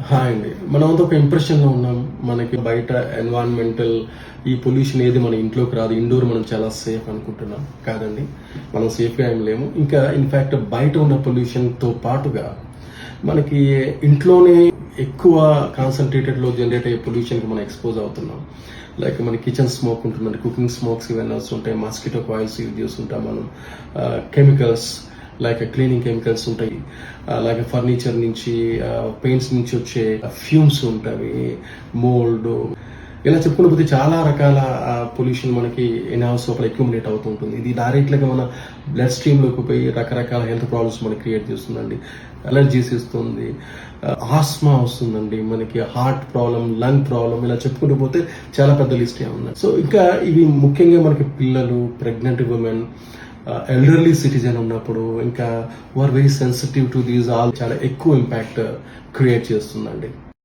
Hi అండి. మనమంతా ఒక ఇంప్రెషన్‌లో ఉన్నాం. మనకి బయట ఎన్విరాన్మెంటల్ ఈ పొల్యూషన్ ఏది మన ఇంట్లోకి రాదు. ఇండోర్ మనం చాలా సేఫ్ అనుకుంటున్నాం. కాదండి. మనం సేఫ్‌గా ఏం లేము. ఇంకా ఇన్‌ఫాక్ట్ బయట ఉన్న పొల్యూషన్‌తో పాటుగా మనకి ఇంట్లోనే ఎక్కువ కాన్సంట్రేటెడ్‌లో జనరేట్ అయ్యే పొల్యూషన్‌కి మనం ఎక్స్‌పోజ్ అవుతున్నాం. లైక్ మన కిచెన్ స్మోక్ ఉంటుందండి. కుకింగ్ స్మోక్స్ ఇవన్నీ వస్తుంటాయి. మస్కిటో కాయిల్స్ యూజ్ చేస్తుంటాం మనం. కెమికల్స్ లైక్ క్లీనింగ్ కెమికల్స్ ఉంటాయి. అలాగే ఫర్నిచర్ నుంచి పెయింట్స్ నుంచి వచ్చే ఫ్యూమ్స్ ఉంటాయి, మోల్డ్, ఇలా చెప్పుకుని పోతే చాలా రకాల పొల్యూషన్ మనకి ఇన్ హౌస్ లోపల అక్యుములేట్ అవుతూ ఉంటుంది. ఇది డైరెక్ట్గా మన బ్లడ్ స్ట్రీమ్లోకి పోయి రకరకాల హెల్త్ ప్రాబ్లమ్స్ మనకి క్రియేట్ చేస్తుందండి. అలర్జీస్ ఇస్తుంది, ఆస్మా వస్తుందండి, మనకి హార్ట్ ప్రాబ్లం, లంగ్ ప్రాబ్లం, ఇలా చెప్పుకుంటూ పోతే చాలా పెద్ద లిస్ట్ ఉంది. సో ఇంకా ఇవి ముఖ్యంగా మనకి పిల్లలు, ప్రెగ్నెంట్ ఉమెన్, ఎల్డర్లీ సిటిజన్ ఉన్నప్పుడు, ఇంకా are very sensitive to these all చాలా ఎక్కువ ఇంపాక్ట్ క్రియేట్ చేస్తుందండి.